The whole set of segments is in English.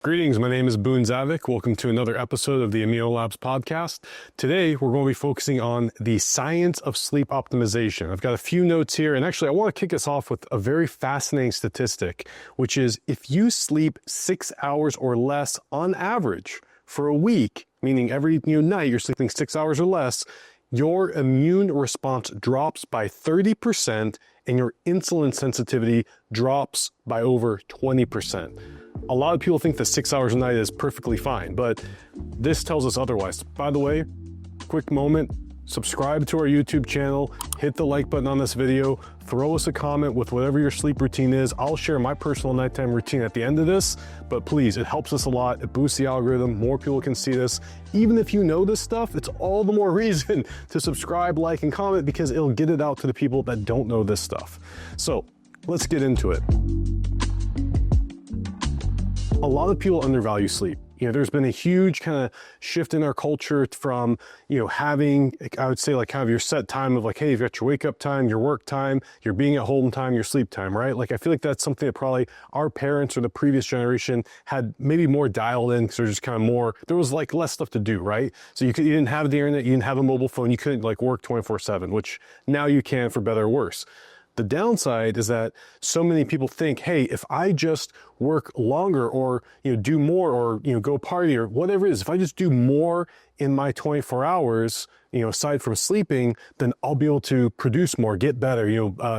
Greetings, my name is Boone Zavik. Welcome to another episode of the Immuno Labs Podcast. Today, we're going to be focusing on the science of sleep optimization. I've got a few notes here, and actually I want to kick us off with a very fascinating statistic, which is if you sleep 6 hours or less on average for a week, meaning every night you're sleeping 6 hours or less, your immune response drops by 30% and your insulin sensitivity drops by over 20%. A lot of people think that 6 hours a night is perfectly fine, but this tells us otherwise. By the way, quick moment, subscribe to our YouTube channel, hit the like button on this video, throw us a comment with whatever your sleep routine is. I'll share my personal nighttime routine at the end of this, but please, it helps us a lot. It boosts the algorithm, more people can see this. Even if you know this stuff, it's all the more reason to subscribe, like, and comment because it'll get it out to the people that don't know this stuff. So let's get into it. A lot of people undervalue sleep. There's been a huge kind of shift in our culture from, having, I would say, like kind of your set time of like, hey, you've got your wake up time, your work time, your being at home time, your sleep time, right? Like, I feel like that's something that probably our parents or the previous generation had maybe more dialed in because there's just kind of more, there was like less stuff to do, right? So you didn't have the internet, you didn't have a mobile phone, you couldn't like work 24/7, which now you can for better or worse. The downside is that so many people think, hey, if I just work longer or, do more or, go party or whatever it is, if I just do more in my 24 hours, aside from sleeping, then I'll be able to produce more, get better,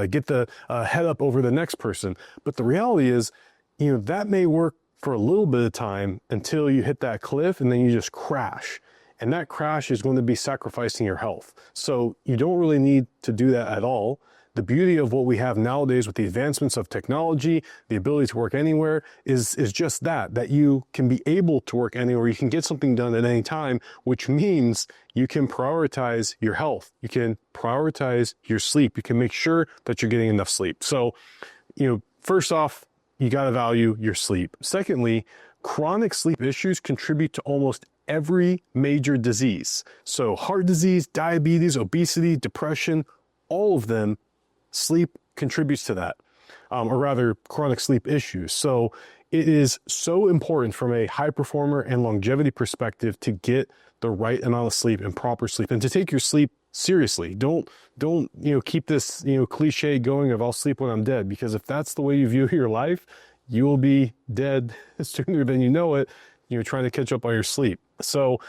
get the head up over the next person. But the reality is, that may work for a little bit of time until you hit that cliff and then you just crash. And that crash is going to be sacrificing your health. So you don't really need to do that at all. The beauty of what we have nowadays with the advancements of technology, the ability to work anywhere is just that you can be able to work anywhere. You can get something done at any time, which means you can prioritize your health. You can prioritize your sleep. You can make sure that you're getting enough sleep. So, first off, you got to value your sleep. Secondly, chronic sleep issues contribute to almost every major disease. So heart disease, diabetes, obesity, depression, all of them, sleep contributes to that, or rather chronic sleep issues. So it is so important from a high performer and longevity perspective to get the right amount of sleep and proper sleep and to take your sleep seriously. Don't keep this, cliche going of I'll sleep when I'm dead, because if that's the way you view your life, you will be dead sooner than you know it, trying to catch up on your sleep. So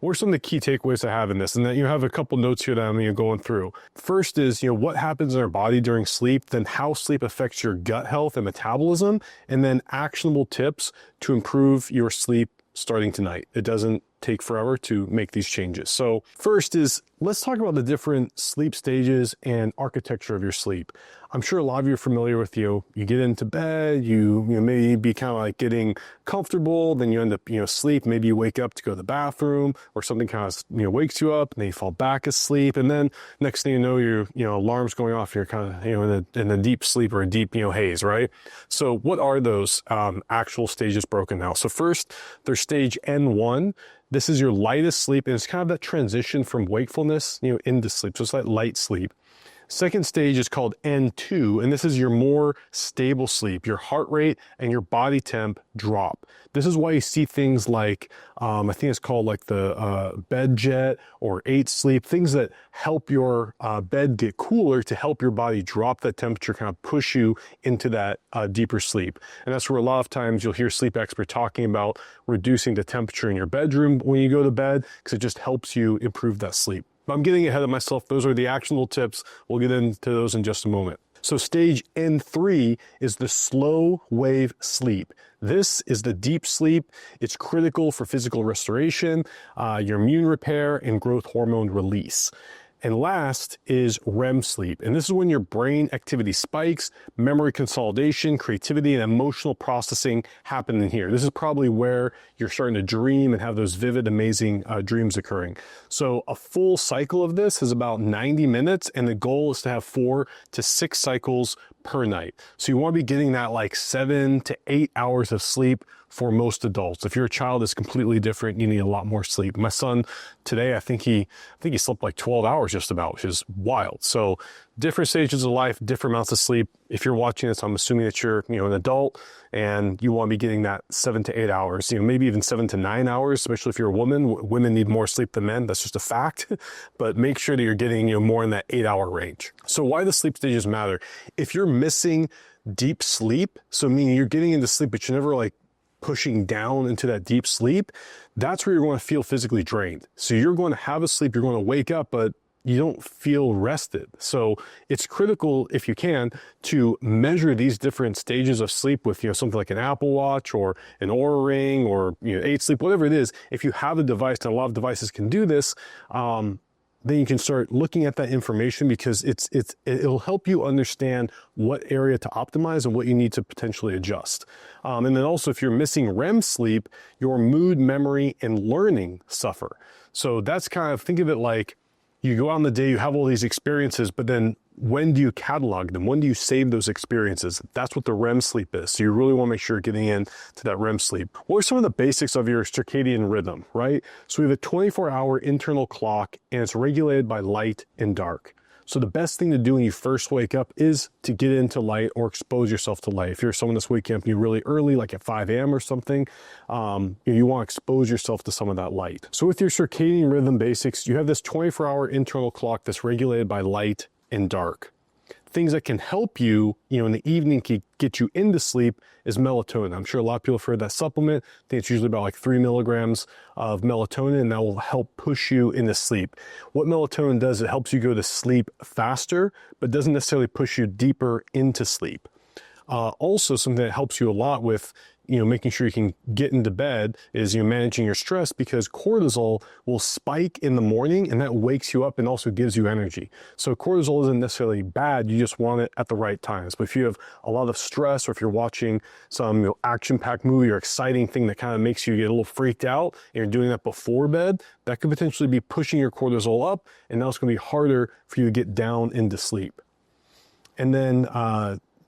what are some of the key takeaways I have in this? And then you have a couple notes here that I'm going through. First is, what happens in our body during sleep, then how sleep affects your gut health and metabolism, and then actionable tips to improve your sleep starting tonight. It doesn't take forever to make these changes. So first is, let's talk about the different sleep stages and architecture of your sleep. I'm sure a lot of you are familiar with, you get into bed, you maybe be kind of like getting comfortable, then you end up, sleep, maybe you wake up to go to the bathroom or something kind of, wakes you up and then you fall back asleep. And then next thing you know, your, alarm's going off, you're kind of, in a deep sleep or a deep, haze, right? So what are those actual stages broken down? So first, there's stage N1. This is your lightest sleep, and it's kind of that transition from wakefulness, into sleep. So it's that light sleep. Second stage is called N2, and this is your more stable sleep. Your heart rate and your body temp drop. This is why you see things like, I think it's called like the bed jet or 8 sleep, things that help your bed get cooler to help your body drop that temperature, kind of push you into that deeper sleep. And that's where a lot of times you'll hear sleep experts talking about reducing the temperature in your bedroom when you go to bed, because it just helps you improve that sleep. But I'm getting ahead of myself. Those are the actionable tips. We'll get into those in just a moment. So stage N3 is the slow wave sleep. This is the deep sleep. It's critical for physical restoration, your immune repair, and growth hormone release. And last is REM sleep. And this is when your brain activity spikes, memory consolidation, creativity, and emotional processing happen in here. This is probably where you're starting to dream and have those vivid, amazing dreams occurring. So a full cycle of this is about 90 minutes, and the goal is to have 4 to 6 cycles per night. So you want to be getting that like 7 to 8 hours of sleep for most adults. If you're a child, it's completely different. You need a lot more sleep. My son today, I think he slept like 12 hours just about, which is wild. So different stages of life, different amounts of sleep. If you're watching this, I'm assuming that you're, an adult and you want to be getting that 7 to 8 hours, maybe even 7 to 9 hours, especially if you're a woman. Women need more sleep than men. That's just a fact. But make sure that you're getting, more in that 8-hour range. So why the sleep stages matter? If you're missing deep sleep, so meaning you're getting into sleep, but you're never like pushing down into that deep sleep, that's where you're going to feel physically drained. So you're going to have a sleep, you're going to wake up, but you don't feel rested. So it's critical, if you can, to measure these different stages of sleep with, something like an Apple Watch or an Oura Ring or, 8 Sleep, whatever it is. If you have a device, and a lot of devices can do this, then you can start looking at that information, because it'll help you understand what area to optimize and what you need to potentially adjust. And then also, if you're missing REM sleep, your mood, memory, and learning suffer. So that's kind of, think of it like you go out in the day, you have all these experiences, but then when do you catalog them? When do you save those experiences? That's what the REM sleep is. So you really want to make sure you're getting in to that REM sleep. What are some of the basics of your circadian rhythm, right? So we have a 24-hour internal clock, and it's regulated by light and dark. So the best thing to do when you first wake up is to get into light or expose yourself to light. If you're someone that's waking up really early, like at 5 a.m. or something, you want to expose yourself to some of that light. So with your circadian rhythm basics, you have this 24-hour internal clock that's regulated by light and dark. Things that can help you, in the evening, can get you into sleep is melatonin. I'm sure a lot of people have heard that supplement. I think it's usually about like 3 milligrams of melatonin, and that will help push you into sleep. What melatonin does, it helps you go to sleep faster, but doesn't necessarily push you deeper into sleep. Also, something that helps you a lot with making sure you can get into bed is managing your stress, because cortisol will spike in the morning, and that wakes you up and also gives you energy. So cortisol isn't necessarily bad, you just want it at the right times. But if you have a lot of stress, or if you're watching some action-packed movie or exciting thing that kind of makes you get a little freaked out, and you're doing that before bed, that could potentially be pushing your cortisol up, and now it's going to be harder for you to get down into sleep. And then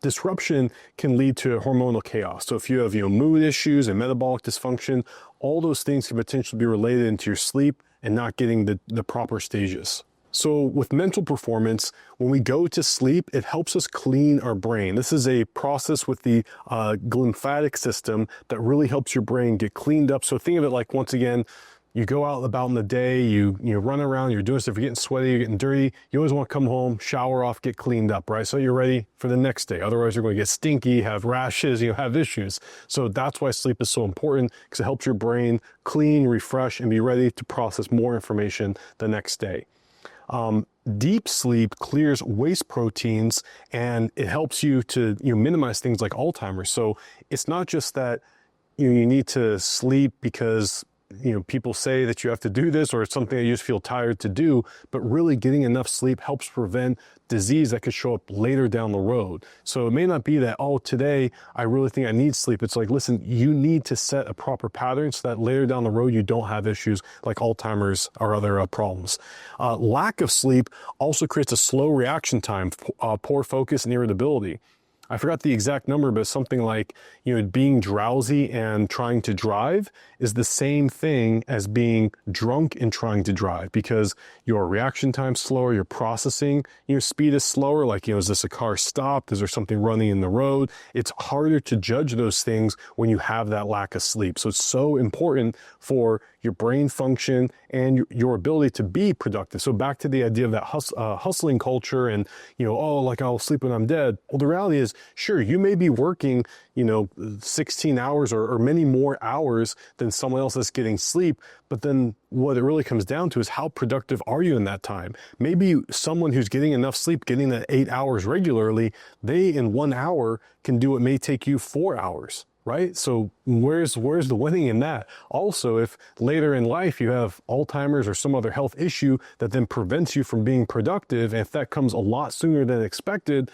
disruption can lead to hormonal chaos. So if you have mood issues and metabolic dysfunction, all those things can potentially be related into your sleep and not getting the proper stages. So with mental performance, when we go to sleep, it helps us clean our brain. This is a process with the lymphatic system that really helps your brain get cleaned up. So think of it like, once again, you go out about in the day, you run around, you're doing stuff, you're getting sweaty, you're getting dirty. You always want to come home, shower off, get cleaned up, right? So you're ready for the next day. Otherwise, you're going to get stinky, have rashes, have issues. So that's why sleep is so important, because it helps your brain clean, refresh, and be ready to process more information the next day. Deep sleep clears waste proteins, and it helps you to minimize things like Alzheimer's. So it's not just that you need to sleep because people say that you have to do this, or it's something that you just feel tired to do, but really getting enough sleep helps prevent disease that could show up later down the road. So it may not be that, today I really think I need sleep. It's like, listen, you need to set a proper pattern so that later down the road you don't have issues like Alzheimer's or other problems. Lack of sleep also creates a slow reaction time, poor focus, and irritability. I forgot the exact number, but something like, being drowsy and trying to drive is the same thing as being drunk and trying to drive, because your reaction time's slower, your processing, your speed is slower. Like, is this a car stopped? Is there something running in the road? It's harder to judge those things when you have that lack of sleep. So it's so important for your brain function and your ability to be productive. So back to the idea of that hustling culture and, I'll sleep when I'm dead. Well, the reality is, sure, you may be working, 16 hours or many more hours than someone else that's getting sleep. But then what it really comes down to is, how productive are you in that time? Maybe someone who's getting enough sleep, getting that 8 hours regularly, they in 1 hour can do what may take you 4 hours. Right? So where's the winning in that? Also, if later in life you have Alzheimer's or some other health issue that then prevents you from being productive, and if that comes a lot sooner than expected,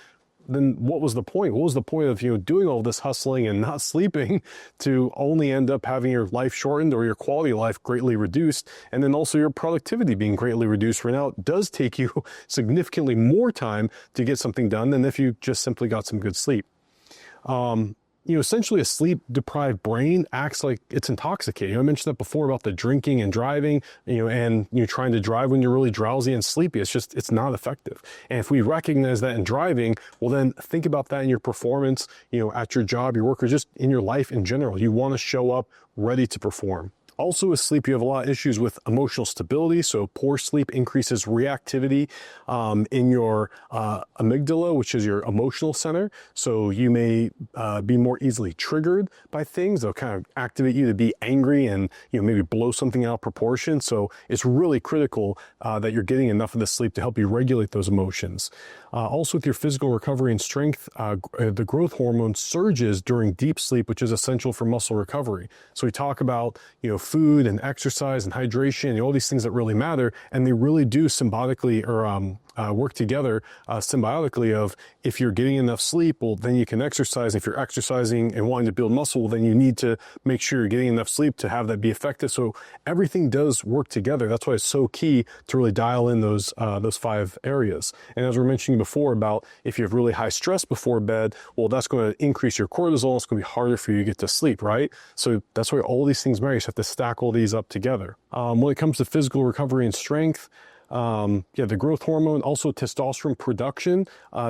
then what was the point? What was the point of doing all this hustling and not sleeping to only end up having your life shortened or your quality of life greatly reduced, and then also your productivity being greatly reduced? For now, it does take you significantly more time to get something done than if you just simply got some good sleep. essentially a sleep deprived brain acts like it's intoxicated. I mentioned that before about the drinking and driving, and you're trying to drive when you're really drowsy and sleepy. It's not effective. And if we recognize that in driving, well, then think about that in your performance, at your job, your work, or just in your life in general. You want to show up ready to perform. Also with sleep, you have a lot of issues with emotional stability. So poor sleep increases reactivity in your amygdala, which is your emotional center. So you may be more easily triggered by things. They'll kind of activate you to be angry and maybe blow something out of proportion. So it's really critical that you're getting enough of the sleep to help you regulate those emotions. Also with your physical recovery and strength, the growth hormone surges during deep sleep, which is essential for muscle recovery. So we talk about, food and exercise and hydration and all these things that really matter, and they really do symbiotically or work together symbiotically of if you're getting enough sleep, well, then you can exercise. If you're exercising and wanting to build muscle, well, then you need to make sure you're getting enough sleep to have that be effective. So everything does work together. That's why it's so key to really dial in those 5 areas. And as we were mentioning before about if you have really high stress before bed, well, that's going to increase your cortisol. It's going to be harder for you to get to sleep, right? So that's why all these things matter. You just have to stack all these up together. When it comes to physical recovery and strength, the growth hormone, also testosterone production,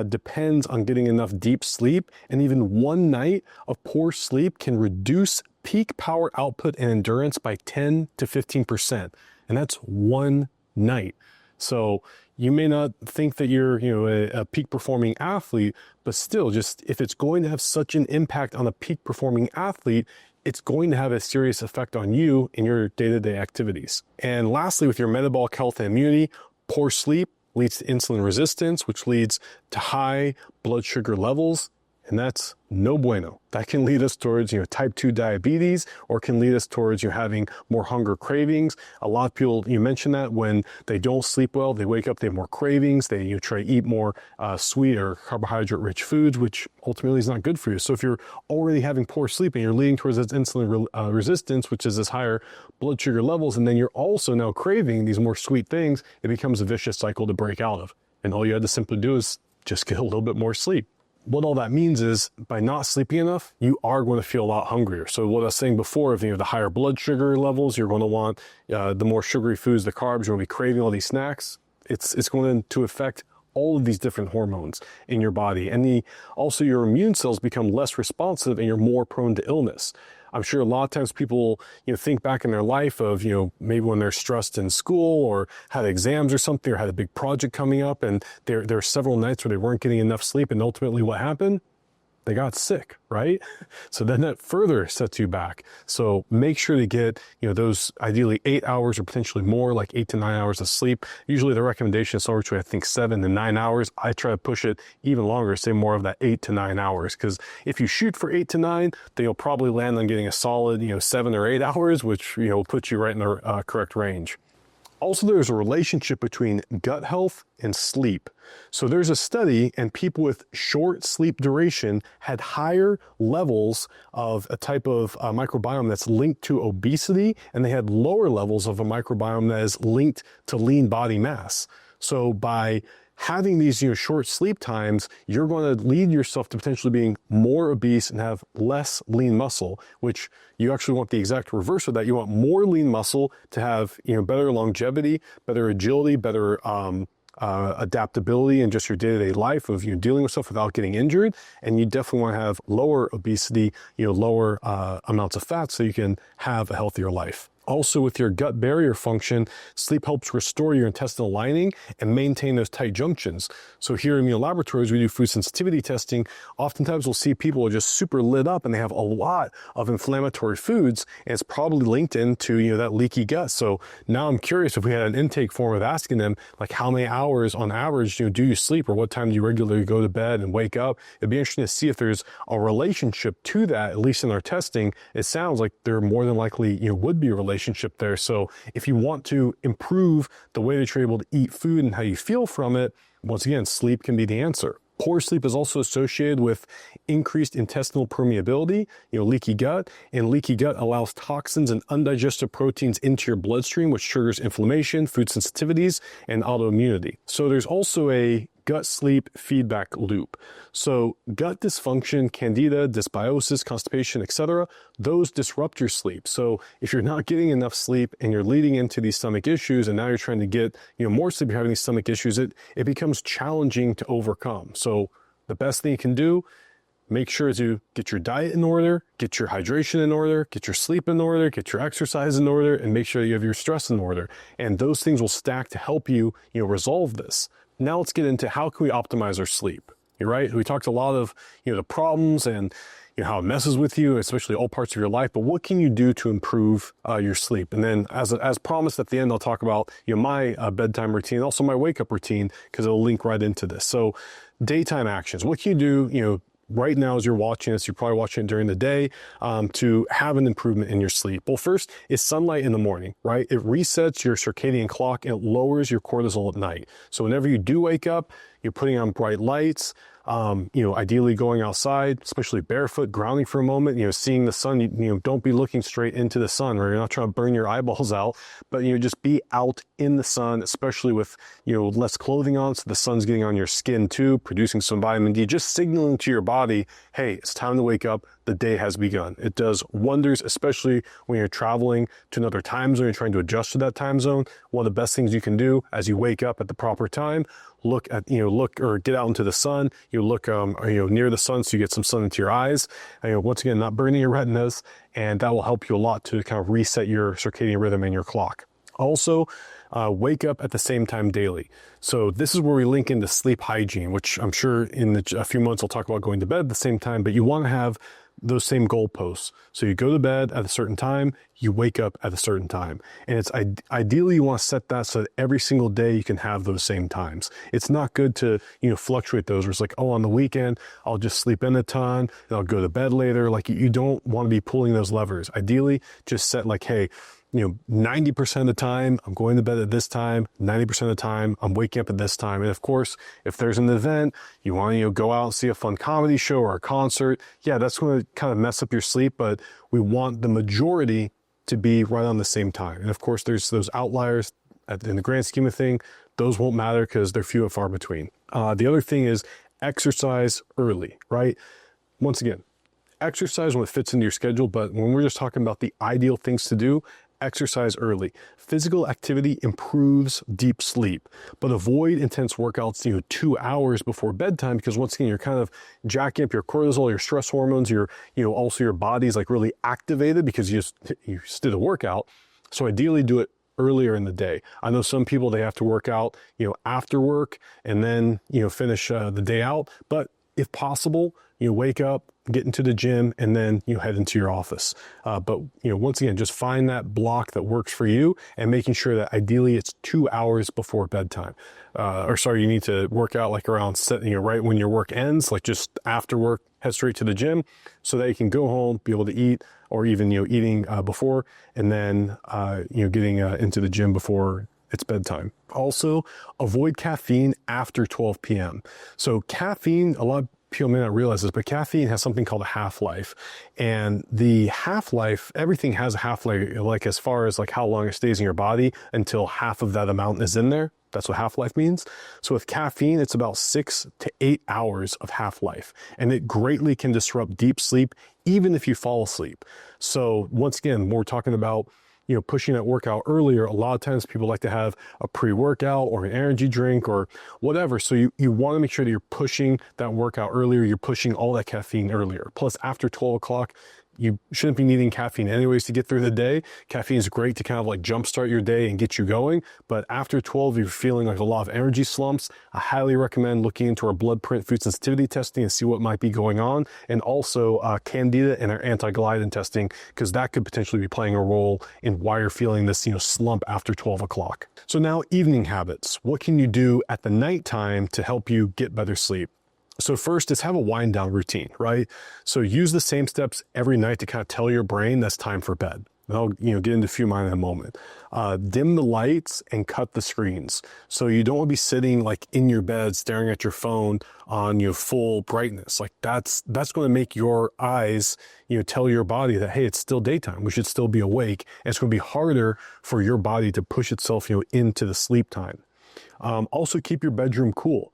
depends on getting enough deep sleep. And even one night of poor sleep can reduce peak power output and endurance by 10 to 15%. And that's one night. So you may not think that you're, a peak performing athlete, but still, just if it's going to have such an impact on a peak performing athlete, it's going to have a serious effect on you in your day-to-day activities. And lastly, with your metabolic health and immunity, poor sleep leads to insulin resistance, which leads to high blood sugar levels. And that's no bueno. That can lead us towards, type 2 diabetes, or can lead us towards having more hunger cravings. A lot of people, you mentioned that when they don't sleep well, they wake up, they have more cravings. They try to eat more sweet or carbohydrate-rich foods, which ultimately is not good for you. So if you're already having poor sleep and you're leading towards this insulin resistance, which is this higher blood sugar levels, and then you're also now craving these more sweet things, it becomes a vicious cycle to break out of. And all you had to simply do is just get a little bit more sleep. What all that means is by not sleeping enough, you are going to feel a lot hungrier. So what I was saying before, if you have the higher blood sugar levels, you're going to want the more sugary foods, the carbs, you're going to be craving all these snacks. It's going to affect all of these different hormones in your body. And also your immune cells become less responsive and you're more prone to illness. I'm sure a lot of times people, think back in their life of, maybe when they're stressed in school or had exams or something or had a big project coming up and there are several nights where they weren't getting enough sleep, and ultimately what happened? They got sick, right? So then that further sets you back. So make sure to get, those ideally 8 hours or potentially more, like 8 to 9 hours of sleep. Usually the recommendation is somewhere between, I think, 7 to 9 hours. I try to push it even longer, say more of that 8 to 9 hours. Because if you shoot for 8 to 9, then you'll probably land on getting a solid, 7 or 8 hours, which, will put you right in the correct range. Also, there's a relationship between gut health and sleep. So there's a study, and people with short sleep duration had higher levels of a type of microbiome that's linked to obesity, and they had lower levels of a microbiome that is linked to lean body mass. So by having these short sleep times, you're going to lead yourself to potentially being more obese and have less lean muscle, which you actually want the exact reverse of that. You want more lean muscle to have better longevity, better agility, better adaptability in just your day-to-day life of dealing with stuff without getting injured. And you definitely want to have lower obesity, lower amounts of fat, so you can have a healthier life. Also, with your gut barrier function, sleep helps restore your intestinal lining and maintain those tight junctions. So here in Immuno Laboratories, we do food sensitivity testing. Oftentimes we'll see people are just super lit up and they have a lot of inflammatory foods, and it's probably linked into that leaky gut. So now I'm curious if we had an intake form of asking them, like, how many hours on average do you sleep, or what time do you regularly go to bed and wake up? It'd be interesting to see if there's a relationship to that, at least in our testing. It sounds like there more than likely would be a relationship there. So if you want to improve the way that you're able to eat food and how you feel from it, once again, sleep can be the answer. Poor sleep is also associated with increased intestinal permeability, leaky gut, and leaky gut allows toxins and undigested proteins into your bloodstream, which triggers inflammation, food sensitivities, and autoimmunity. So there's also a gut-sleep feedback loop. So gut dysfunction, candida, dysbiosis, constipation, etc., those disrupt your sleep. So if you're not getting enough sleep and you're leading into these stomach issues, and now you're trying to get more sleep, you're having these stomach issues, it becomes challenging to overcome. So the best thing you can do, make sure to get your diet in order, get your hydration in order, get your sleep in order, get your exercise in order, and make sure you have your stress in order. And those things will stack to help you, resolve this. Now let's get into how can we optimize our sleep. You're right. We talked a lot of, the problems and how it messes with you, especially all parts of your life, but what can you do to improve your sleep? And then as promised at the end, I'll talk about, my bedtime routine, also my wake up routine, because it'll link right into this. So daytime actions, what can you do, right now as you're watching this, you're probably watching it during the day, to have an improvement in your sleep? Well, first is sunlight in the morning, right? It resets your circadian clock and it lowers your cortisol at night. So whenever you do wake up, you're putting on bright lights, ideally going outside, especially barefoot, grounding for a moment, seeing the sun, don't be looking straight into the sun, right? You're not trying to burn your eyeballs out, but, just be out in the sun, especially with, less clothing on. So the sun's getting on your skin too, producing some vitamin D, just signaling to your body, hey, it's time to wake up. The day has begun. It does wonders, especially when you're traveling to another time zone, you're trying to adjust to that time zone. One of the best things you can do as you wake up at the proper time, look or get out into the sun. You look, near the sun so you get some sun into your eyes. Once again, not burning your retinas, and that will help you a lot to kind of reset your circadian rhythm and your clock. Also, wake up at the same time daily. So this is where we link into sleep hygiene, which I'm sure in a few months I'll talk about going to bed at the same time, but you want to have those same goalposts. So you go to bed at a certain time, you wake up at a certain time. And it's ideally you want to set that so that every single day you can have those same times. It's not good to, fluctuate those where it's like, oh, on the weekend, I'll just sleep in a ton and I'll go to bed later. Like you don't want to be pulling those levers. Ideally, just set like, hey, 90% of the time I'm going to bed at this time, 90% of the time I'm waking up at this time. And of course, if there's an event, you want to go out and see a fun comedy show or a concert, yeah, that's going to kind of mess up your sleep, but we want the majority to be right on the same time. And of course, there's those outliers in the grand scheme of things. Those won't matter because they're few and far between. The other thing is exercise early, right? Once again, exercise when it fits into your schedule, but when we're just talking about the ideal things to do, exercise early. Physical activity improves deep sleep, but avoid intense workouts, 2 hours before bedtime, because once again, you're kind of jacking up your cortisol, your stress hormones, also your body's like really activated because you just did a workout. So ideally do it earlier in the day. I know some people, they have to work out, after work and then, finish the day out. But if possible, wake up, get into the gym, and then head into your office. But once again, just find that block that works for you and making sure that ideally it's 2 hours before bedtime. You need to work out like around right when your work ends, like just after work, head straight to the gym so that you can go home, be able to eat, or even eating before, and then getting into the gym before it's bedtime. Also, avoid caffeine after 12 p.m. So caffeine, a lot of people may not realize this, but caffeine has something called a half-life. And the half-life, everything has a half-life, like as far as like how long it stays in your body until half of that amount is in there. That's what half-life means. So with caffeine, it's about 6 to 8 hours of half-life, and it greatly can disrupt deep sleep, even if you fall asleep. So once again, we're talking about pushing that workout earlier. A lot of times people like to have a pre-workout or an energy drink or whatever. So you want to make sure that you're pushing that workout earlier. You're pushing all that caffeine earlier. Plus after 12 o'clock, you shouldn't be needing caffeine anyways to get through the day. Caffeine is great to kind of like jumpstart your day and get you going. But after 12, you're feeling like a lot of energy slumps. I highly recommend looking into our blood print food sensitivity testing and see what might be going on. And also Candida and our anti-gliadin testing, because that could potentially be playing a role in why you're feeling this, slump after 12 o'clock. So now evening habits. What can you do at the nighttime to help you get better sleep? So first is have a wind down routine, right? So use the same steps every night to kind of tell your brain that's time for bed. And I'll get into a few more in a moment. Dim the lights and cut the screens. So you don't want to be sitting like in your bed staring at your phone on full brightness. Like that's going to make your eyes tell your body that, hey, it's still daytime. We should still be awake. And it's going to be harder for your body to push itself into the sleep time. Also keep your bedroom cool.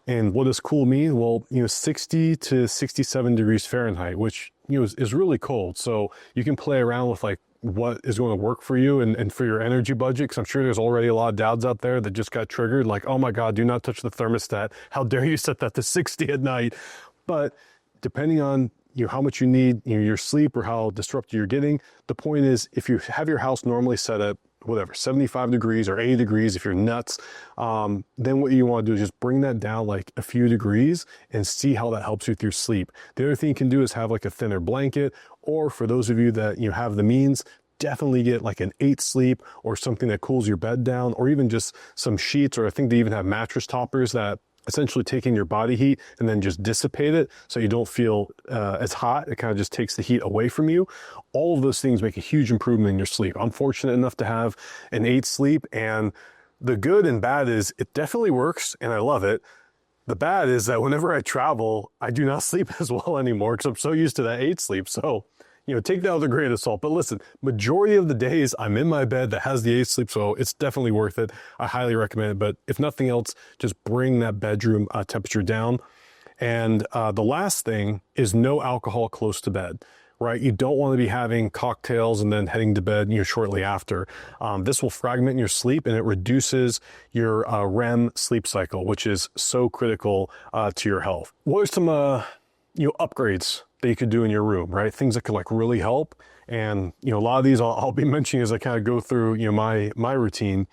And what does cool mean? Well, 60 to 67 degrees Fahrenheit, which, is really cold. So you can play around with like what is going to work for you and for your energy budget. Cause I'm sure there's already a lot of dads out there that just got triggered. Like, oh my God, do not touch the thermostat. How dare you set that to 60 at night? But depending on how much you need, your sleep or how disrupted you're getting, the point is if you have your house normally set at whatever, 75 degrees or 80 degrees, if you're nuts, then what you want to do is just bring that down like a few degrees and see how that helps you with your sleep. The other thing you can do is have like a thinner blanket, or for those of you that have the means, definitely get like an 8 sleep or something that cools your bed down, or even just some sheets, or I think they even have mattress toppers that essentially take in your body heat and then just dissipate it so you don't feel as hot. It kind of just takes the heat away from you. All of those things make a huge improvement in your sleep. I'm fortunate enough to have an 8 sleep, and the good and bad is it definitely works and I love it. The bad is that whenever I travel, I do not sleep as well anymore because I'm so used to that 8 sleep. So take that with a grain of salt. But listen, majority of the days I'm in my bed that has the 8 sleep, so it's definitely worth it. I highly recommend it. But if nothing else, just bring that bedroom temperature down. And the last thing is no alcohol close to bed, right? You don't want to be having cocktails and then heading to bed shortly after. This will fragment your sleep and it reduces your REM sleep cycle, which is so critical to your health. What are some upgrades that you could do in your room, right? Things that could like really help. And, a lot of these I'll be mentioning as I kind of go through, my routine.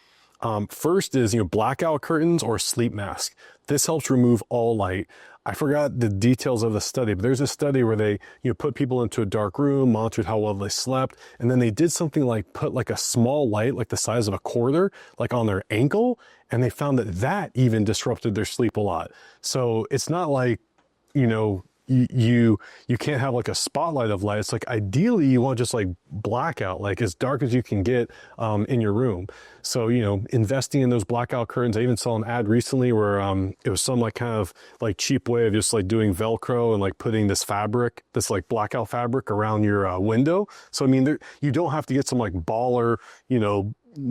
First is, blackout curtains or sleep mask. This helps remove all light. I forgot the details of the study, but there's a study where they, put people into a dark room, monitored how well they slept. And then they did something like put like a small light, like the size of a quarter, like on their ankle. And they found that even disrupted their sleep a lot. So it's not like, you can't have like a spotlight of light. It's like ideally you want just like blackout, like as dark as you can get in your room. So, investing in those blackout curtains. I even saw an ad recently where it was some like kind of like cheap way of just like doing Velcro and like putting this fabric, this like blackout fabric around your window. So, I mean, you don't have to get some like baller,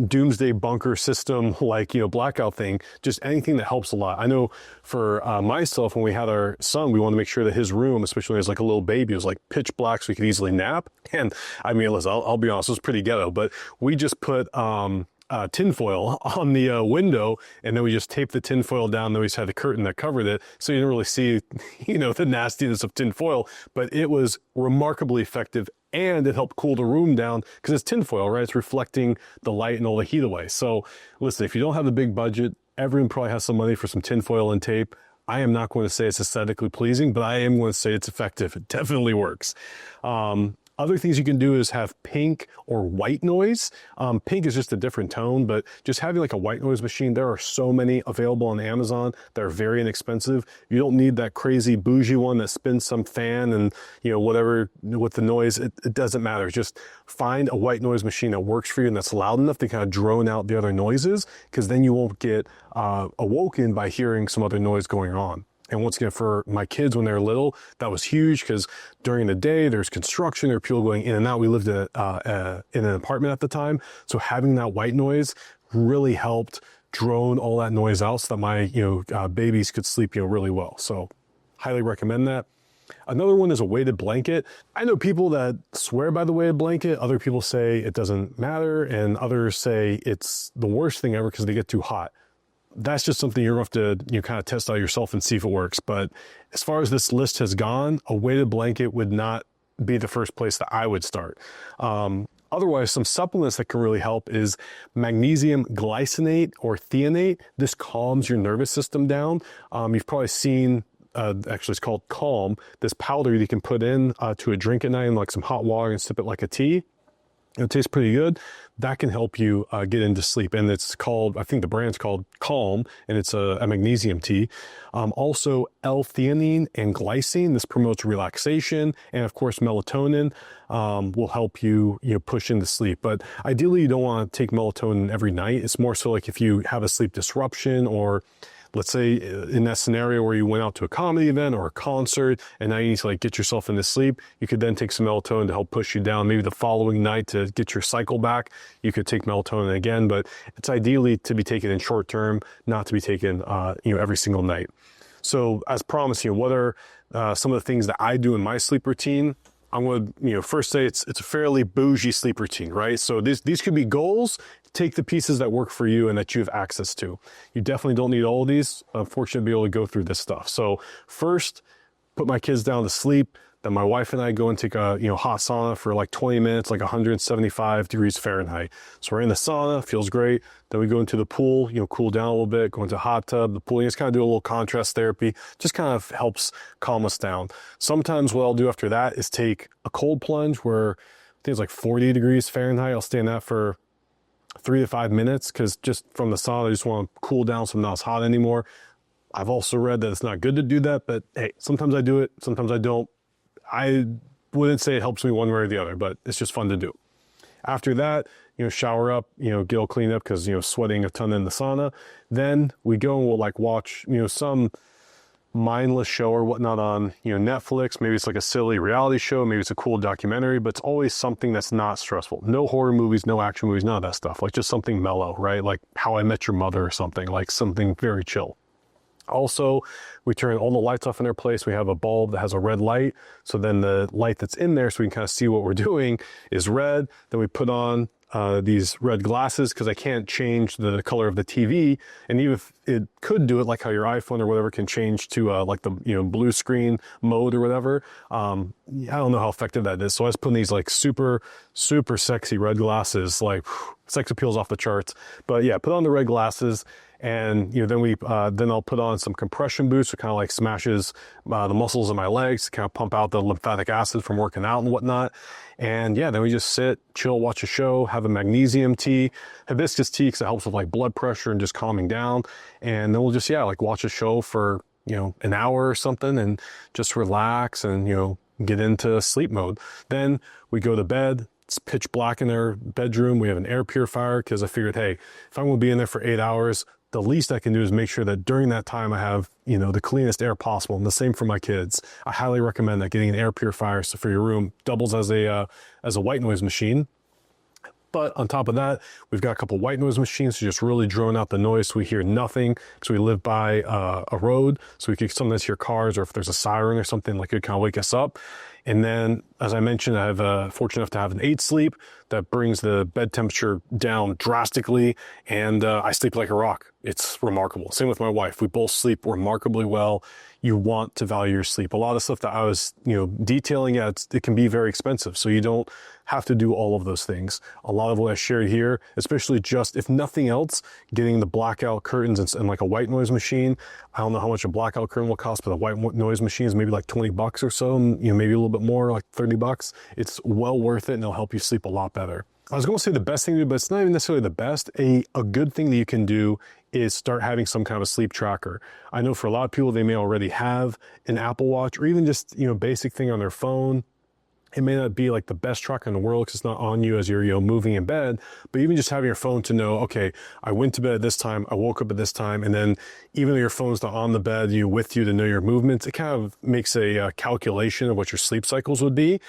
doomsday bunker system like blackout thing. Just anything that helps a lot. I know for myself, when we had our son, we wanted to make sure that his room, especially when he was like a little baby, was like pitch black so he could easily nap. And I mean, listen, I'll be honest, it was pretty ghetto, but we just put tinfoil on the window, and then we just taped the tinfoil down. Then we just had the curtain that covered it, so you didn't really see the nastiness of tinfoil, but it was remarkably effective. And it helped cool the room down because it's tinfoil, right? It's reflecting the light and all the heat away. So listen, if you don't have the big budget, everyone probably has some money for some tinfoil and tape. I am not going to say it's aesthetically pleasing, but I am going to say it's effective. It definitely works. Other things you can do is have pink or white noise. Pink is just a different tone, but just having like a white noise machine, there are so many available on Amazon that are very inexpensive. You don't need that crazy bougie one that spins some fan and, whatever with the noise, it doesn't matter. Just find a white noise machine that works for you and that's loud enough to kind of drone out the other noises, because then you won't get awoken by hearing some other noise going on. And once again, for my kids when they were little, that was huge because during the day, there's construction, there are people going in and out. We lived in an apartment at the time. So having that white noise really helped drone all that noise out so that my babies could sleep really well. So highly recommend that. Another one is a weighted blanket. I know people that swear by the weighted blanket. Other people say it doesn't matter. And others say it's the worst thing ever because they get too hot. That's just something you're going to have to kind of test out yourself and see if it works. But as far as this list has gone, a weighted blanket would not be the first place that I would start. Otherwise, some supplements that can really help is magnesium glycinate or threonate. This calms your nervous system down. You've probably seen, actually it's called Calm, this powder you can put in to a drink at night in like some hot water and sip it like a tea. It tastes pretty good. That can help you get into sleep. And it's called, I think the brand's called Calm, and it's a magnesium tea. Also L-theanine and glycine. This promotes relaxation. And of course, melatonin will help you, push into sleep. But ideally, you don't want to take melatonin every night. It's more so like if you have a sleep disruption, or let's say in that scenario where you went out to a comedy event or a concert and now you need to like get yourself into sleep, you could then take some melatonin to help push you down. Maybe the following night to get your cycle back, you could take melatonin again, but it's ideally to be taken in short term, not to be taken, every single night. So as promised, what are some of the things that I do in my sleep routine? I'm going to, first say it's a fairly bougie sleep routine, right? So these could be goals. Take the pieces that work for you and that you have access to. You definitely don't need all of these. I'm fortunate to be able to go through this stuff. So first, put my kids down to sleep. Then my wife and I go and take a hot sauna for like 20 minutes, like 175 degrees Fahrenheit. So we're in the sauna, feels great. Then we go into the pool, cool down a little bit, go into a hot tub, the pool, just kind of do a little contrast therapy, just kind of helps calm us down. Sometimes what I'll do after that is take a cold plunge where I think it's like 40 degrees Fahrenheit. I'll stay in that for 3 to 5 minutes because just from the sauna, I just want to cool down so I'm not as hot anymore. I've also read that it's not good to do that, but hey, sometimes I do it, sometimes I don't. I wouldn't say it helps me one way or the other, but it's just fun to do. After that, shower up, get all cleaned up because, sweating a ton in the sauna. Then we go and we'll like watch, some mindless show or whatnot on, Netflix. Maybe it's like a silly reality show. Maybe it's a cool documentary, but it's always something that's not stressful. No horror movies, no action movies, none of that stuff. Like just something mellow, right? Like How I Met Your Mother or something, like something very chill. Also, we turn all the lights off in their place. We have a bulb that has a red light. So then the light that's in there so we can kind of see what we're doing is red. Then we put on these red glasses because I can't change the color of the TV. And even if it could do it, like how your iPhone or whatever can change to like the blue screen mode or whatever. I don't know how effective that is. So I was putting these like super, super sexy red glasses, like sex appeals off the charts. But yeah, put on the red glasses. And then I'll put on some compression boots, which kind of like smashes the muscles in my legs to kind of pump out the lymphatic acid from working out and whatnot. And yeah, then we just sit, chill, watch a show, have a magnesium tea, hibiscus tea because it helps with like blood pressure and just calming down. And then we'll just like watch a show for an hour or something and just relax and get into sleep mode. Then we go to bed. It's pitch black in our bedroom. We have an air purifier because I figured, hey, if I'm going to be in there for 8 hours, the least I can do is make sure that during that time I have, the cleanest air possible. And the same for my kids. I highly recommend that getting an air purifier for your room doubles as a white noise machine. But on top of that, we've got a couple white noise machines to just really drone out the noise so we hear nothing. So we live by a road, so we can sometimes hear cars or if there's a siren or something, like it kind of wake us up. And then, as I mentioned, I have fortunate enough to have an 8 sleep that brings the bed temperature down drastically, and I sleep like a rock. It's remarkable. Same with my wife. We both sleep remarkably well. You want to value your sleep. A lot of stuff that I was, detailing, it can be very expensive, so you don't have to do all of those things. A lot of what I shared here, especially just, if nothing else, getting the blackout curtains and like a white noise machine. I don't know how much a blackout curtain will cost, but a white noise machine is maybe like $20 or so, and, maybe a little bit more, like $30. It's well worth it, and it'll help you sleep a lot better. I was going to say the best thing to do, but it's not even necessarily the best. A good thing that you can do is start having some kind of a sleep tracker. I know for a lot of people, they may already have an Apple Watch or even just, basic thing on their phone. It may not be like the best tracker in the world because it's not on you as you're, moving in bed, but even just having your phone to know, okay, I went to bed at this time, I woke up at this time, and then even though your phone's not on the bed, with you to know your movements, it kind of makes a calculation of what your sleep cycles would be.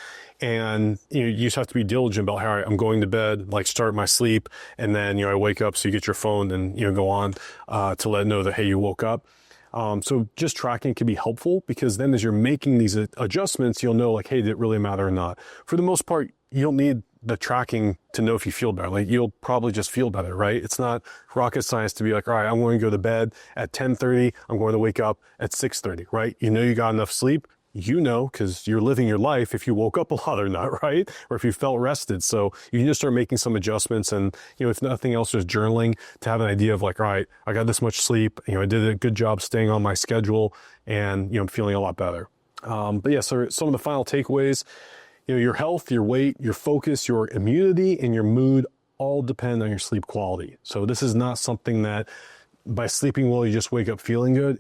And you just have to be diligent about how I'm going to bed, like start my sleep, and then I wake up, so you get your phone and go on to let it know that, hey, you woke up. So just tracking can be helpful because then as you're making these adjustments, you'll know like, hey, did it really matter or not? For the most part, you don't need the tracking to know if you feel better. Like you'll probably just feel better, right? It's not rocket science to be like, all right, I'm going to go to bed at 10:30. I'm going to wake up at 6:30, right? You got enough sleep. Because you're living your life if you woke up a lot or not, right? Or if you felt rested. So you can just start making some adjustments and, if nothing else, just journaling to have an idea of like, all right, I got this much sleep. I did a good job staying on my schedule and, I'm feeling a lot better. But yeah, so some of the final takeaways, your health, your weight, your focus, your immunity, and your mood all depend on your sleep quality. So this is not something that by sleeping well, you just wake up feeling good.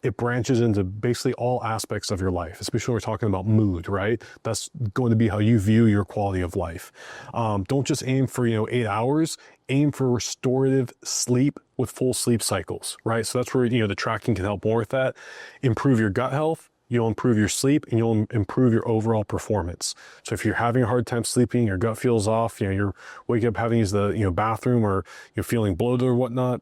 It branches into basically all aspects of your life, especially when we're talking about mood, right? That's going to be how you view your quality of life. Don't just aim for, 8 hours, aim for restorative sleep with full sleep cycles, right? So that's where, the tracking can help more with that. Improve your gut health. You'll improve your sleep and you'll improve your overall performance. So if you're having a hard time sleeping, your gut feels off, you're waking up having to use the, bathroom or you're feeling bloated or whatnot,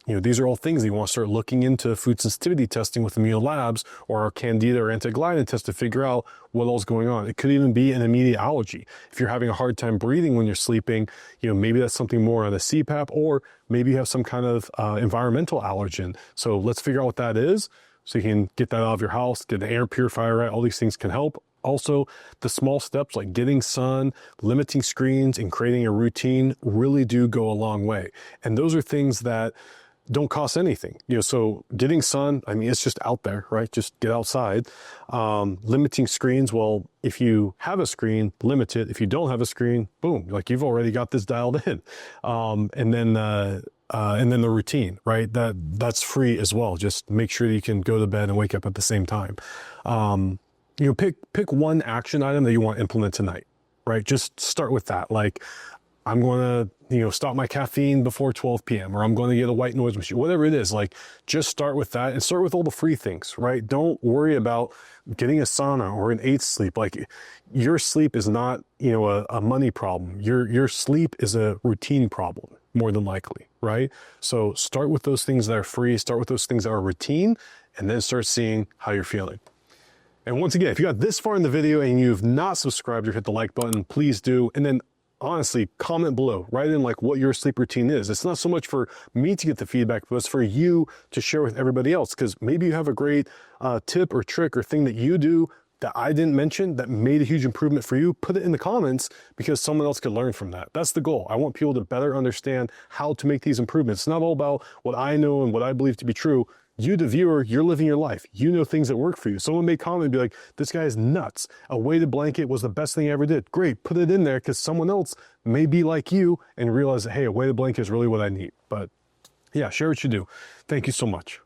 These are all things that you want to start looking into food sensitivity testing with Immuno Labs or our Candida or anti-gliadin test to figure out what all's going on. It could even be an immediate allergy. If you're having a hard time breathing when you're sleeping, maybe that's something more on a CPAP, or maybe you have some kind of environmental allergen. So let's figure out what that is so you can get that out of your house, get the air purifier right. All these things can help. Also, the small steps like getting sun, limiting screens, and creating a routine really do go a long way. And those are things that don't cost anything. So getting sun, it's just out there, right? Just get outside. Limiting screens, well, if you have a screen, limit it. If you don't have a screen, boom, like you've already got this dialed in. And then the routine, right? That's free as well. Just make sure that you can go to bed and wake up at the same time. Pick one action item that you want to implement tonight, right? Just start with that. Like, I'm going to, stop my caffeine before 12 p.m. or I'm going to get a white noise machine, whatever it is. Like, just start with that and start with all the free things, right? Don't worry about getting a sauna or an 8 sleep. Like, your sleep is not, a money problem. Your sleep is a routine problem, more than likely, right? So start with those things that are free, start with those things that are routine, and then start seeing how you're feeling. And once again, if you got this far in the video and you've not subscribed or hit the like button, please do. And then honestly, comment below, write in like what your sleep routine is. It's not so much for me to get the feedback, but it's for you to share with everybody else. Because maybe you have a great tip or trick or thing that you do that I didn't mention that made a huge improvement for you. Put it in the comments because someone else could learn from that. That's the goal. I want people to better understand how to make these improvements. It's not all about what I know and what I believe to be true. You, the viewer, you're living your life. You know things that work for you. Someone may comment and be like, this guy is nuts. A weighted blanket was the best thing I ever did. Great, put it in there because someone else may be like you and realize that, hey, a weighted blanket is really what I need. But yeah, share what you do. Thank you so much.